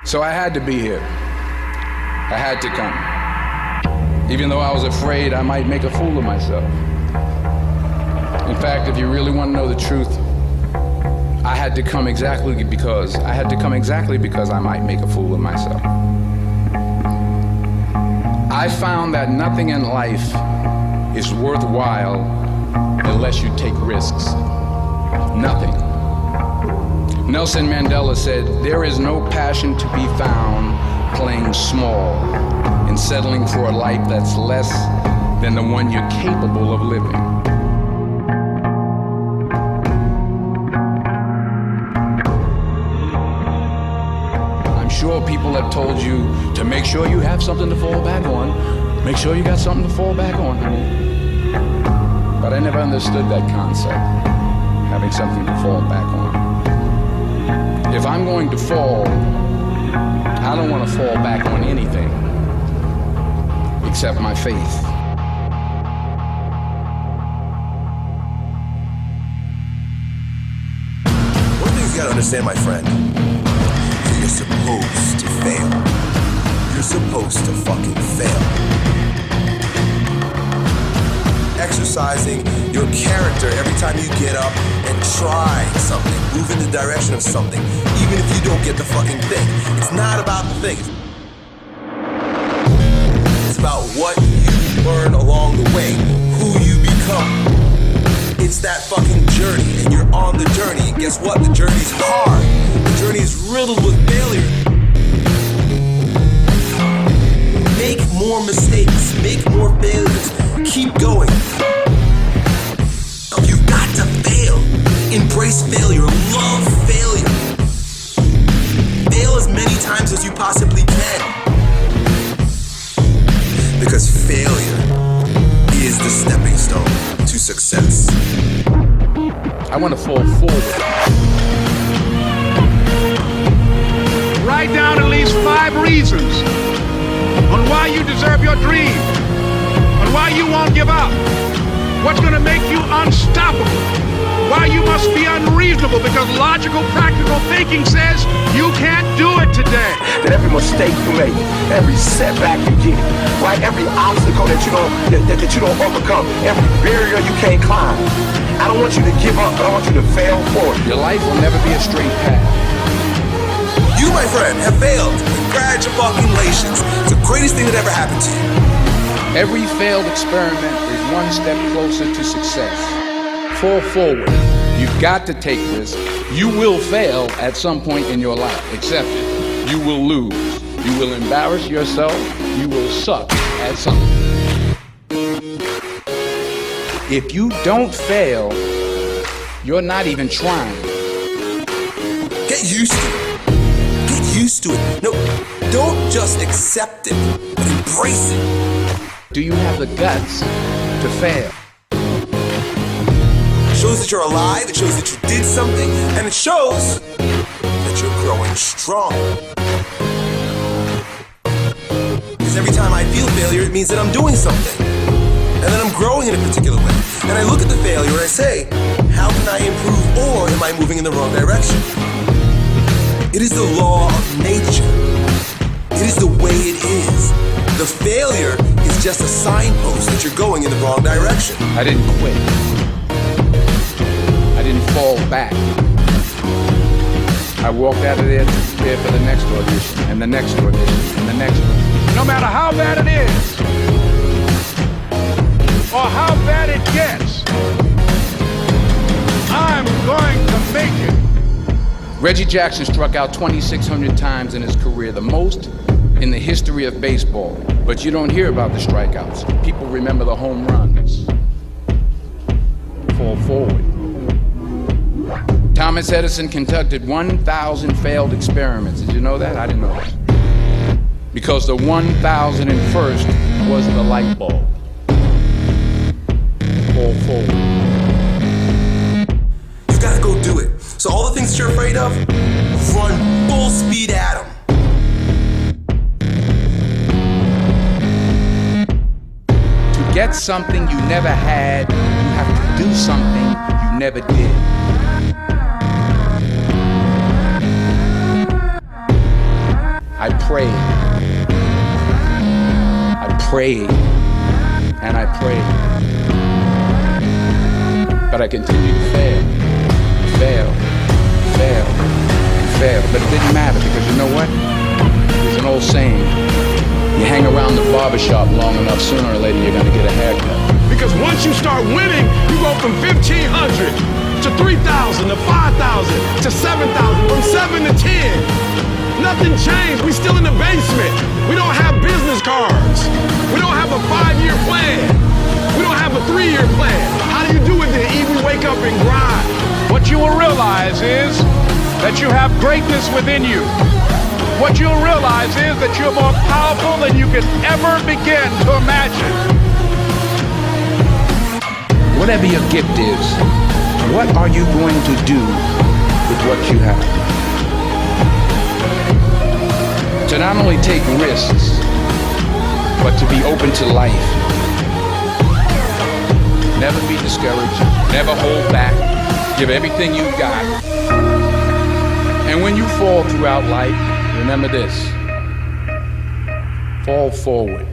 So I had to be here. I had to come. Even though I was afraid I might make a fool of myself. In fact, if you really want to know the truth, I had to come exactly because I might make a fool of myself. I found that nothing in life is worthwhile unless you take risks. Nothing. Nelson Mandela said, "There is no passion to be found playing small and settling for a life that's less than the one you're capable of living." I'm sure people have told you to make sure you have something to fall back on. Make sure you got something to fall back on, honey. But I never understood that concept, having something to fall back on. If I'm going to fall, I don't want to fall back on anything except my faith. One thing you gotta understand, my friend, is you're supposed to fail. You're supposed to fucking fail. Exercising your character every time you get up and try something, move in the direction of something, even if you don't get the fucking thing. It's not about the thing. It's about what you learn along the way, who you become. It's that fucking journey, and you're on the journey, and guess what? The journey's hard. The journey is riddled with failure. Make more mistakes, make more failures, keep going. You've got to fail. Embrace failure, love failure. Fail as many times as you possibly can. Because failure is the stepping stone to success. I want to fall forward. Write down at least 5 reasons on why you deserve your dream, on why you won't give up, what's going to make you unstoppable, why you must be unreasonable because logical, practical thinking says you can't do it today. That every mistake you make, every setback you get, right? Every obstacle that you don't overcome, every barrier you can't climb. I don't want you to give up. I don't want you to fail forward. Your life will never be a straight path. You, my friend, have failed. Congratulations. It's the greatest thing that ever happened to you. Every failed experiment is one step closer to success. Fall forward. You've got to take risks. You will fail at some point in your life. Accept it. You will lose. You will embarrass yourself. You will suck at something. If you don't fail, you're not even trying. Get used to it. Get used to it. No, don't just accept it, but embrace it. Do you have the guts to fail? It shows that you're alive, it shows that you did something, and it shows that you're growing strong. Because every time I feel failure, it means that I'm doing something. And then I'm growing in a particular way. And I look at the failure and I say, how can I improve, or am I moving in the wrong direction? It is the law of nature. It is the way it is. The failure is just a signpost that you're going in the wrong direction. I didn't quit. I didn't fall back. I walked out of there to prepare for the next audition, and the next audition, and the next one. No matter how bad it is, or how bad it gets, I'm going to make it. Reggie Jackson struck out 2,600 times in his career, the most in the history of baseball. But you don't hear about the strikeouts. People remember the home runs. Fall forward. Thomas Edison conducted 1,000 failed experiments. Did you know that? I didn't know that. Because the 1,001st was the light bulb. Fall forward. You've got to go do it. So all the things that you're afraid of, run full speed at them. To get something you never had, you have to do something you never did. I prayed. I prayed. And I prayed. But I continued to fail. But it didn't matter because you know what? There's an old saying. You hang around the barbershop long enough, sooner or later you're going to get a haircut. Because once you start winning, you go from 1,500 to 3,000 to 5,000 to 7,000, from 7 to 10. Nothing changed. We still in the basement. We don't have business cards. We don't have a 5-year plan. We don't have a 3-year plan. How do you do it then? Even wake up and grind. What you will realize is that you have greatness within you. What you'll realize is that you're more powerful than you can ever begin to imagine. Whatever your gift is, what are you going to do with what you have? To not only take risks, but to be open to life. Never be discouraged, never hold back, give everything you've got. And when you fall throughout life, remember this: fall forward.